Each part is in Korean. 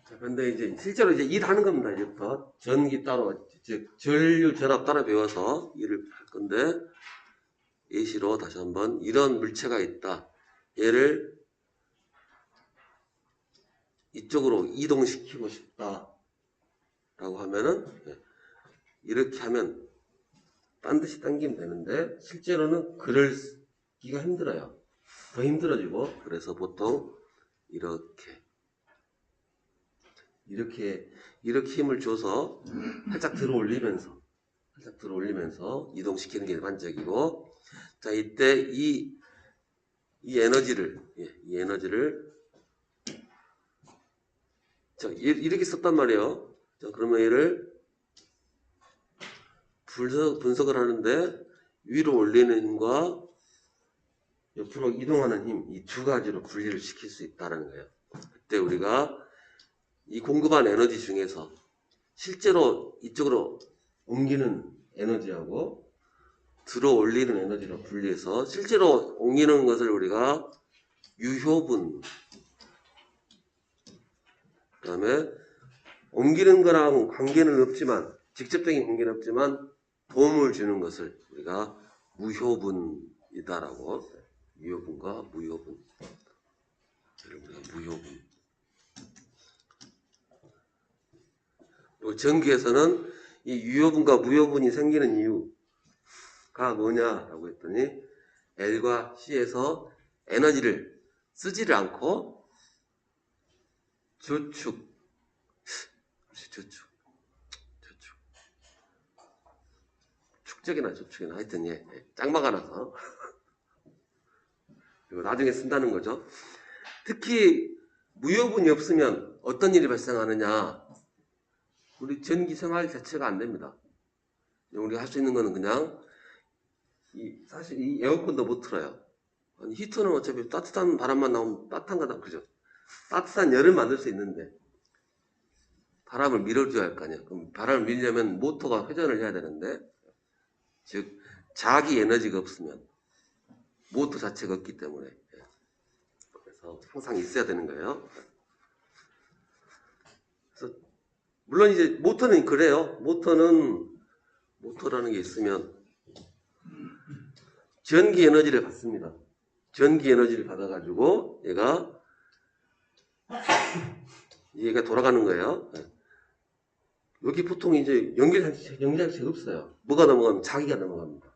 자, 근데 이제 실제로 이제 일하는 겁니다. 이제부터 전기 따로, 즉 전류 전압 따로 배워서 일을 할 건데 예시로 다시 한번 이런 물체가 있다. 얘를 이쪽으로 이동시키고 싶다. 라고 하면은 이렇게 하면 반드시 당기면 되는데 실제로는 그러기가 힘들어요. 더 힘들어지고 그래서 보통 이렇게 힘을 줘서 살짝 들어 올리면서 이동시키는 게 일반적이고, 자 이때 이 에너지를 자 이렇게 썼단 말이에요. 자 그러면 얘를 분석을 하는데 위로 올리는 힘과 옆으로 이동하는 힘, 이 두 가지로 분리를 시킬 수 있다는 거예요. 그때 우리가 이 공급한 에너지 중에서 실제로 이쪽으로 옮기는 에너지하고 들어 올리는 에너지로 분리해서 실제로 옮기는 것을 우리가 유효분, 그 다음에 옮기는 거랑 관계는 없지만, 직접적인 관계는 없지만 도움을 주는 것을 우리가 무효분이다라고, 유효분과 무효분, 무효분. 전기에서는 이 유효분과 무효분이 생기는 이유가 뭐냐라고 했더니 L과 C에서 에너지를 쓰지를 않고 축적이나 하여튼 짱마가 나서 그리고 나중에 쓴다는 거죠. 특히 무효분이 없으면 어떤 일이 발생하느냐, 우리 전기 생활 자체가 안 됩니다. 우리가 할 수 있는 거는 그냥 사실 이 에어컨도 못 틀어요. 히터는 어차피 따뜻한 바람만 나오면 따뜻한 거다, 그죠? 따뜻한 열을 만들 수 있는데 바람을 밀어줘야 할 거 아니야. 그럼 바람을 밀려면 모터가 회전을 해야 되는데, 즉 자기 에너지가 없으면 모터 자체가 없기 때문에, 그래서 항상 있어야 되는 거예요. 그래서 물론 이제 모터는 그래요. 모터라는 게 있으면 전기 에너지를 받습니다. 전기 에너지를 받아가지고 얘가 돌아가는 거예요. 여기 보통 이제 연결장치가 없어요. 뭐가 넘어가면 자기가 넘어갑니다.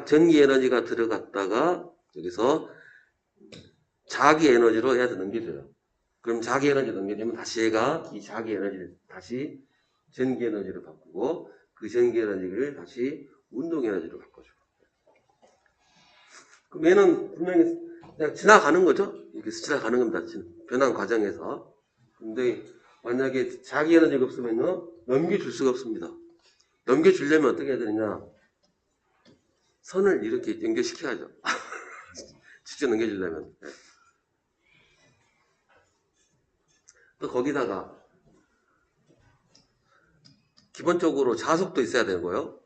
전기 에너지가 들어갔다가 여기서 자기 에너지로 얘한테 넘겨줘요. 그럼 자기 에너지 넘겨주면 다시 얘가 이 자기 에너지를 다시 전기 에너지로 바꾸고 그 전기 에너지를 다시 운동 에너지로 바꿔줘요. 그럼 얘는 분명히 그냥 지나가는 거죠. 이렇게 지나가는 겁니다. 변환 과정에서. 근데 만약에 자기 에너지가 없으면요, 넘겨줄 수가 없습니다. 넘겨주려면 어떻게 해야 되느냐? 선을 이렇게 연결시켜야죠. 직접 넘겨주려면. 또 거기다가 기본적으로 자석도 있어야 되고요.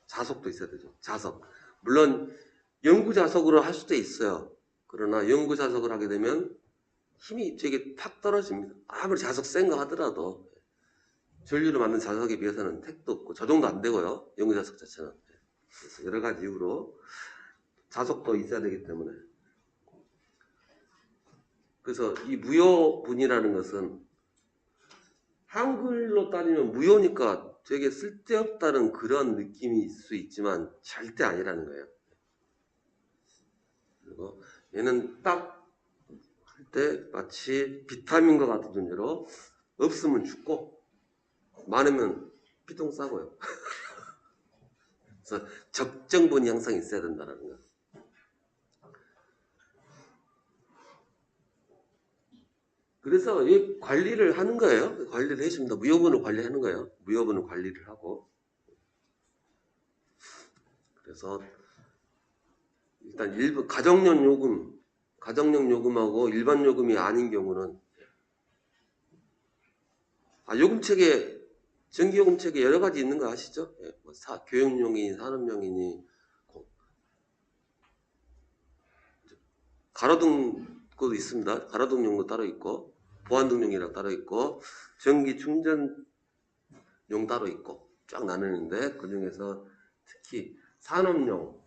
자석도 있어야 되죠. 자석. 물론 영구 자석으로 할 수도 있어요. 그러나 영구 자석을 하게 되면 힘이 되게 팍 떨어집니다. 아무리 자석 센 거 하더라도 전류로 만든 자석에 비해서는 택도 없고 저정도 안 되고요. 영구 자석 자체는. 그래서 여러 가지 이유로 자석도 있어야 되기 때문에. 그래서 이 무효분이라는 것은 한글로 따지면 무효니까 되게 쓸데없다는 그런 느낌이 있을 수 있지만 절대 아니라는 거예요. 그리고 얘는 딱 할 때 마치 비타민과 같은 존재로 없으면 죽고 많으면 피똥 싸고요. 그래서 적정분이 항상 있어야 된다는 거예요. 그래서 이 관리를 하는 거예요. 관리를 해줍니다. 무효분을 관리하는 거예요. 무효분을 관리를 하고. 그래서 일단 가정용 요금하고 일반 요금이 아닌 경우는 요금책에 전기요금책에 여러 가지 있는 거 아시죠? 뭐 교육용이니 산업용이니 가로등 것도 있습니다. 가로등용도 따로 있고 보안등용이랑 따로 있고 전기 충전용 따로 있고 쫙 나누는데 그 중에서 특히 산업용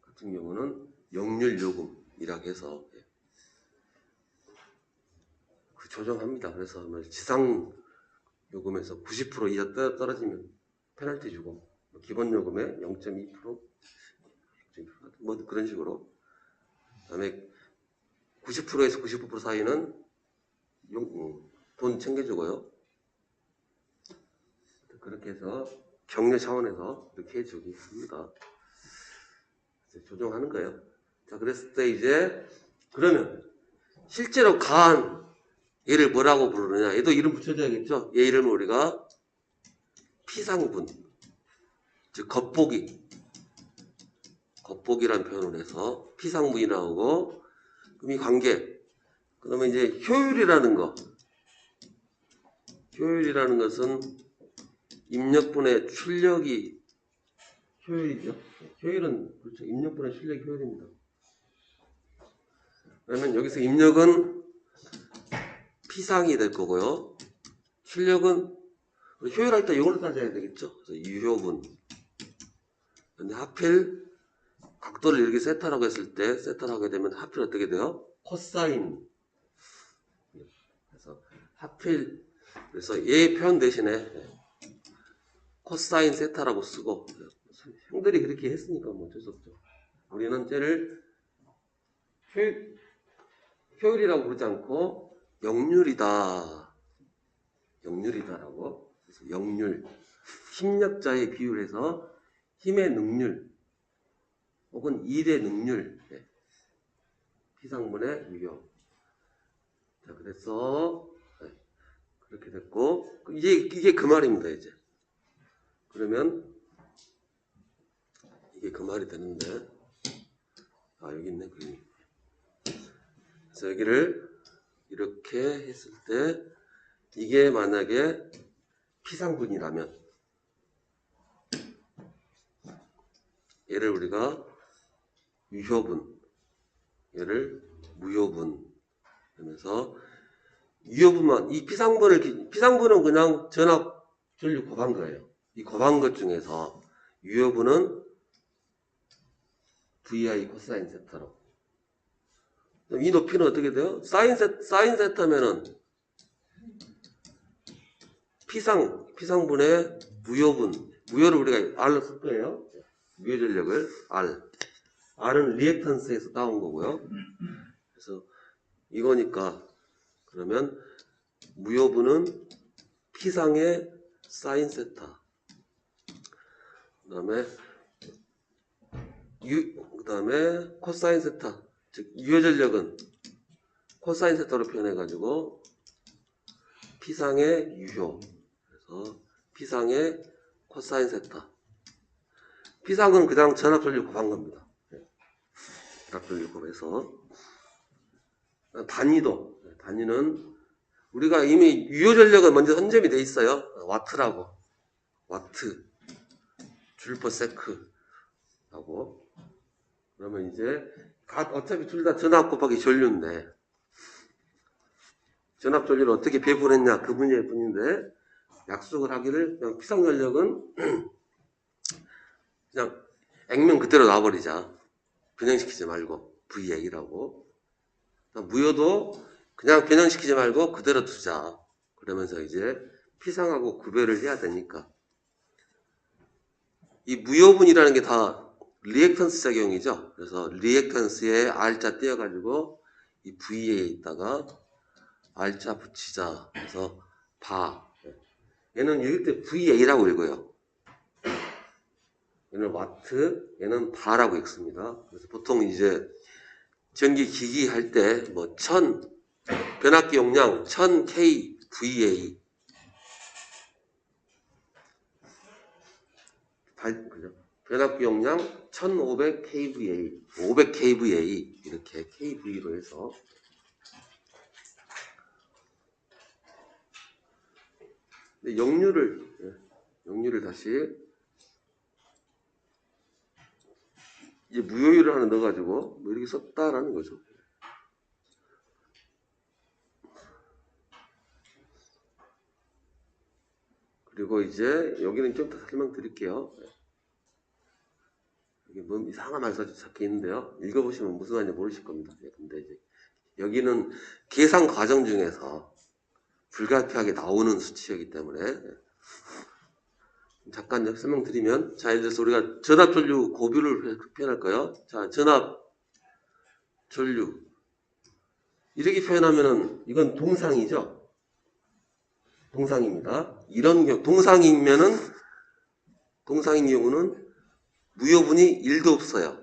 같은 경우는 역률요금이라고 해서 그 조정합니다. 그래서 뭐 지상 요금에서 90% 이하 떨어지면 페널티 주고 기본 요금의 0.2% 뭐 그런 식으로 그다음에 90%에서 99% 사이는 돈 챙겨주고요. 그렇게 해서 격려 차원에서 이렇게 해주기 합니다. 조정하는 거예요. 자, 그랬을 때 이제 그러면 실제로 가한 얘를 뭐라고 부르느냐? 얘도 이름 붙여줘야겠죠? 얘 이름을 우리가 피상분, 즉 겉보기라는 표현을 해서 피상분이 나오고 그럼 이 관계 그러면 이제 효율이라는 것은 입력분의 출력이 효율이죠. 효율은 그렇죠. 입력분의 출력이 효율입니다. 그러면 여기서 입력은 피상이 될 거고요. 출력은 효율할 때 이걸로 따져야 되겠죠. 그래서 유효분. 근데 하필 각도를 이렇게 세타라고 했을 때 세타를 하게 되면 하필 어떻게 돼요? 코사인. 그래서 하필 그래서 얘 표현 대신에 코사인 세타라고 쓰고 형들이 그렇게 했으니까 뭐 어쩔 수 없죠. 우리는 쟤를 효율이라고 부르지 않고 역률이다라고 그래서 역률 힘력자에 비율해서 힘의 능률 혹은 일의 능률 피상분의 유효. 자, 그래서 그렇게 됐고 이게 그 말입니다. 이제 그러면 이게 그 말이 되는데 여기 있네 그림이. 그래서 여기를 이렇게 했을 때 이게 만약에 피상분이라면 얘를 우리가 유효분, 얘를 무효분 하면서 유효분만 이 피상분은 그냥 전압 전류 곱한 거예요. 이 곱한 것 중에서 유효분은 VI 코사인 세타로. 이 높이는 어떻게 돼요? 사인 세타면은 피상분의 무효를 우리가 R로 쓸 거예요. 무효 전력을 R은 리액턴스에서 따온 거고요. 그래서 이거니까 그러면 무효분은 피상의 사인 세타. 그다음에 코사인 세타. 즉 유효 전력은 코사인 세타로 표현해 가지고 피상의 유효. 그래서 피상의 코사인 세타. 피상은 그냥 전압 전류 곱한 겁니다. 전압 전류 곱해서 단위는 우리가 이미 유효 전력은 먼저 선점이 돼 있어요. 와트라고. 와트 줄 퍼 세크라고. 그러면 이제 어차피 둘 다 전압 곱하기 전류인데 전압 전류를 어떻게 배분했냐 그 문제일 뿐인데 약속을 하기를 그냥 피상 전력은 그냥 액면 그대로 놔버리자. 변형시키지 말고 VA라고. 무효도 그냥 변형시키지 말고 그대로 두자. 그러면서 이제 피상하고 구별을 해야 되니까 이 무효분이라는 게 다 리액턴스 작용이죠. 그래서 리액턴스에 R자 띄어가지고 이 VA에다가 R자 붙이자. 그래서 얘는 읽을 때 VA라고 읽어요. 얘는 와트, 얘는 바라고 읽습니다. 그래서 보통 이제 전기 기기 할 때 뭐 변압기 용량 1000K VA 그죠? 변압기 용량 1500 kVA, 500 kVA 이렇게 kV로 해서 근데 역류를 다시 이제 무효율을 하나 넣어가지고 뭐 이렇게 썼다라는 거죠. 그리고 이제 여기는 좀 더 설명드릴게요. 여기 뭐 이상한 말까지 적혀 있는데요. 읽어보시면 무슨 말인지 모르실 겁니다. 근데 이제 여기는 계산 과정 중에서 불가피하게 나오는 수치이기 때문에 잠깐 설명드리면, 자, 예를 들어서 우리가 전압 전류 고비를 표현할까요? 자, 전압 전류 이렇게 표현하면은 이건 동상이죠. 동상입니다. 이런 경우 동상인 경우는 무효분이 1도 없어요.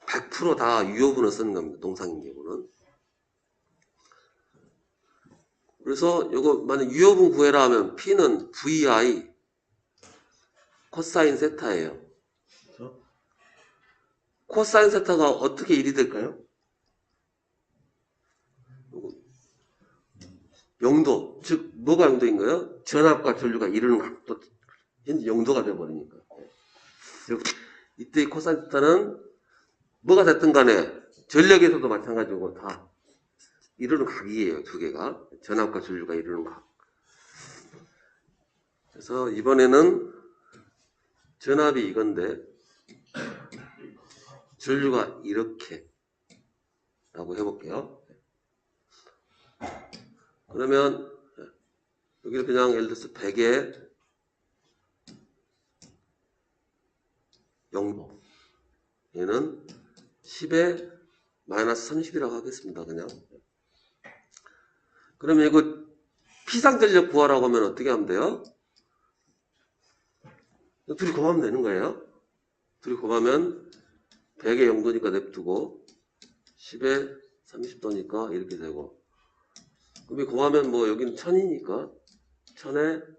100% 다 유효분을 쓰는 겁니다. 동상인 경우는. 그래서 이거 만약 유효분 구해라 하면 P는 VI 코사인 세타예요. 그렇죠? 코사인 세타가 어떻게 1이 될까요? 0도. 즉 뭐가 0도인가요? 전압과 전류가 이루는 각도 현재 0도가 되어버리니까. 즉 이때 코사인 세타는 뭐가 됐든 간에 전력에서도 마찬가지고 다 이루는 각이에요. 두 개가. 전압과 전류가 이루는 각. 그래서 이번에는 전압이 이건데 전류가 이렇게 라고 해볼게요. 그러면 여기를 그냥 예를 들어서 100에 0도, 얘는 10에 마이너스 30이라고 하겠습니다. 그냥. 그러면 이거 피상전력 구하라고 하면 어떻게 하면 돼요? 둘이 곱하면 되는 거예요. 둘이 곱하면 100에 0도니까 냅두고 10에 30도니까 이렇게 되고, 그럼 곱하면 뭐 여기는 1000이니까 1000에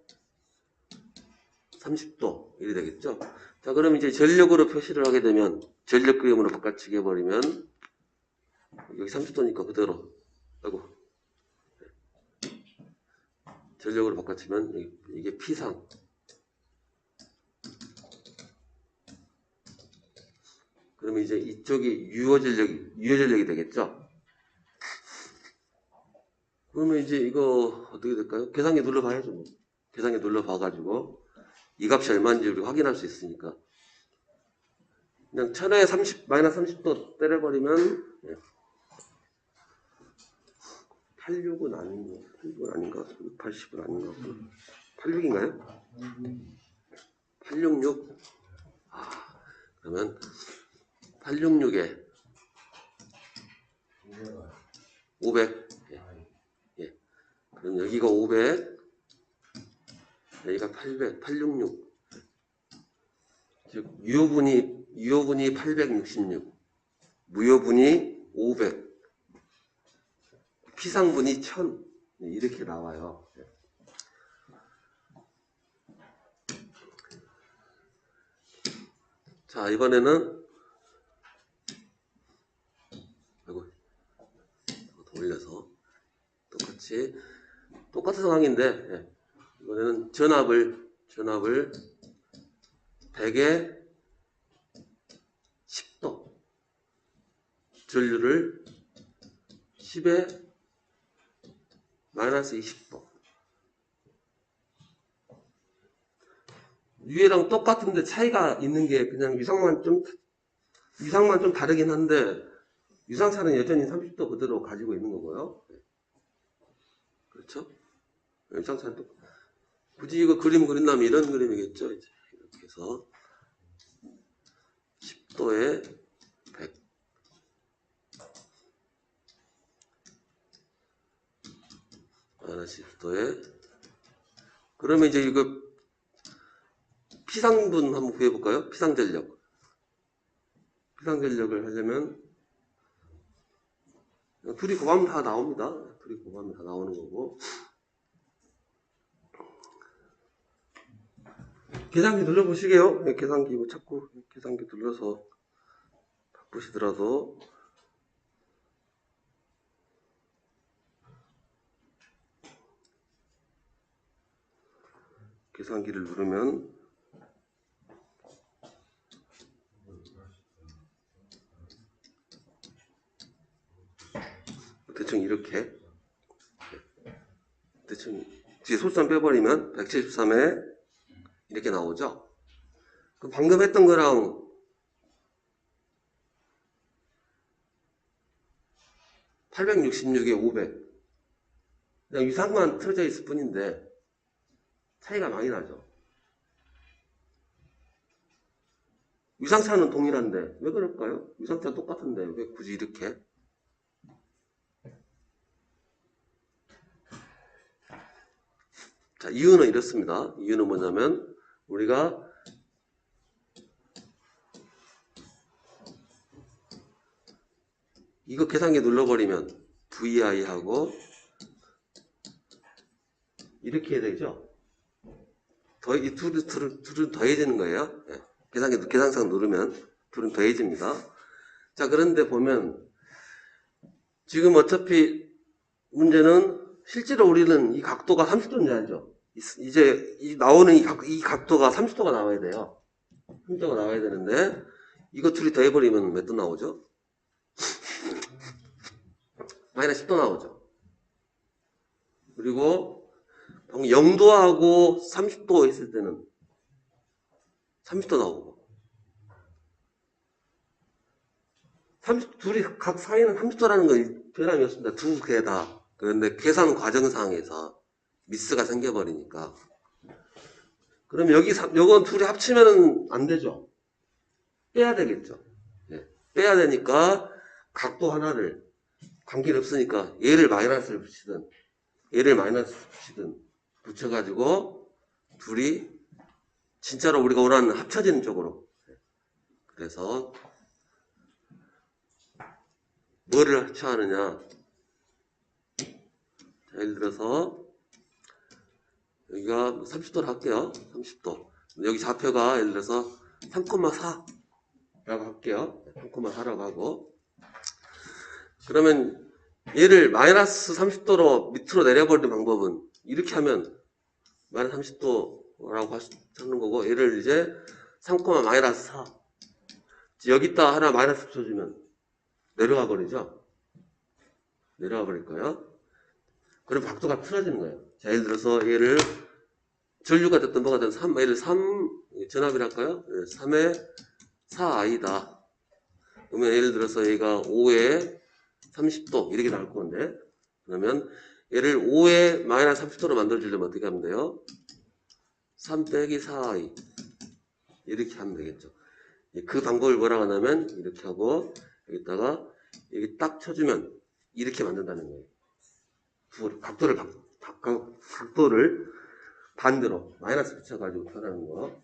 30도 이렇게 되겠죠. 자, 그럼 이제 전력으로 표시를 하게 되면 전력 그림으로 바꿔치기 해버리면 여기 30도니까 그대로, 아이고, 전력으로 바꿔치면 이게 P상, 그러면 이제 이쪽이 유효전력이 되겠죠. 그러면 이제 이거 어떻게 될까요? 계산기 눌러봐야죠. 뭐. 계산기 눌러봐가지고 이 값이 얼마인지 우리 확인할 수 있으니까 그냥 1000에 30, 마이너스 30도 때려버리면 86은 아닌가? 86은 아닌가? 80은 아닌가? 86인가요? 866? 그러면 866에 500. 예. 그럼 여기가 500, 여기가 800, 866. 즉 유효분이 866, 무효분이 500, 피상분이 1000 이렇게 나와요. 자, 이번에는 돌려서 똑같은 상황인데 이번에는 전압을 100에 10도, 전류를 10에 마이너스 20도. 위에랑 똑같은데 차이가 있는 게 그냥 유상만 좀 다르긴 한데 유상차는 여전히 30도 그대로 가지고 있는 거고요. 그렇죠? 유상차는 또 굳이 이거 그림 그린다면 이런 그림이겠죠. 이제 이렇게 해서 10도에 100. 마이너스 10도에. 그러면 이제 이거 피상분 한번 구해볼까요? 피상전력을 하려면 둘이 곱하면 다 나옵니다. 둘이 곱하면 다 나오는 거고. 계산기 눌러보시게요. 계산기 뭐 자꾸 계산기 눌러서 바꾸시더라도 계산기를 누르면 대충 이렇게, 대충 뒤에 소수점 빼버리면 173에 이렇게 나오죠. 그럼 방금 했던 거랑 866에 500 그냥 위상만 틀어져 있을 뿐인데 차이가 많이 나죠. 위상차는 동일한데 왜 그럴까요? 위상차 똑같은데 왜 굳이 이렇게? 자, 이유는 이렇습니다. 이유는 뭐냐면 우리가 이거 계산기 눌러버리면 VI하고 이렇게 해야 되죠. 이 둘은 더해지는 거예요. 네. 계산상 누르면 둘은 더해집니다. 자, 그런데 보면 지금 어차피 문제는 실제로 우리는 이 각도가 30도인지 알죠? 이제 나오는 이 각도가 30도가 나와야 돼요. 30도가 나와야 되는데 이거 둘이 더해버리면 몇 도 나오죠? 마이너스 10도 나오죠. 그리고 0도하고 30도 했을 때는 30도 나오고 둘이 각 사이는 30도라는 건 변함이 없습니다. 두 개 다. 그런데 계산 과정상에서 미스가 생겨버리니까 그럼 요건 둘이 합치면 안 되죠. 빼야 되겠죠. 네. 빼야 되니까 각도 하나를 관계가 없으니까 얘를 마이너스를 붙이든 얘를 마이너스 붙이든 붙여가지고 둘이 진짜로 우리가 원하는 합쳐지는 쪽으로. 그래서 뭐를 합쳐하느냐. 자, 예를 들어서 여기가 30도로 할게요. 30도. 여기 좌표가 예를 들어서 3,4 라고 할게요. 3,4라고 하고 그러면 얘를 마이너스 30도로 밑으로 내려버리는 방법은 이렇게 하면 마이너스 30도라고 하는 거고 얘를 이제 3, 마이너스 4 여기다 하나 마이너스 붙여주면 내려가 버리죠. 내려가 버릴 거예요. 그럼 각도가 틀어지는 거예요. 자, 예를 들어서 얘를 전류가 됐든 뭐가 됐든 얘를 3 전압이랄까요? 3에 4i다. 그러면 예를 들어서 얘가 5에 30도 이렇게 나올 건데 그러면 얘를 5에 마이너스 30도로 만들어주려면 어떻게 하면 돼요? 3 빼기 4i 이렇게 하면 되겠죠. 그 방법을 뭐라고 하냐면 이렇게 하고 여기다가 여기 딱 쳐주면 이렇게 만든다는 거예요. 각도를 반대로 마이너스 붙여가지고 표현하는 거.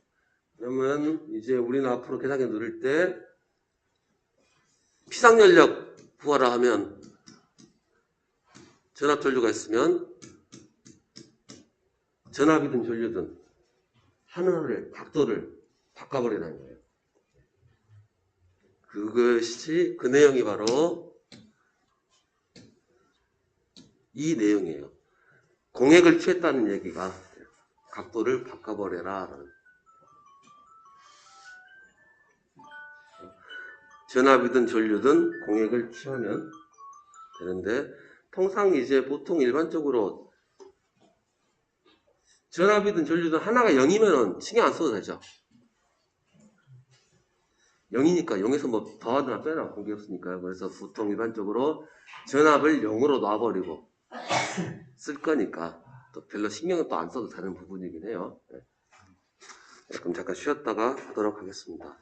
그러면 이제 우리는 앞으로 계산기 누를 때 피상연력 구하라 하면 전압 전류가 있으면 전압이든 전류든 하나를 각도를 바꿔버리라는 거예요. 그것이 그 내용이 바로 이 내용이에요. 공액을 취했다는 얘기가 각도를 바꿔버려라 라는. 전압이든 전류든 공액을 취하면 되는데 통상 이제 보통 일반적으로 전압이든 전류든 하나가 0이면 신경 안 써도 되죠. 0이니까 0에서 뭐 더하거나 빼나 관계없으니까요. 그래서 보통 일반적으로 전압을 0으로 놔버리고 쓸 거니까 또 별로 신경은 또 안 써도 되는 부분이긴 해요. 네. 그럼 잠깐 쉬었다가 하도록 하겠습니다.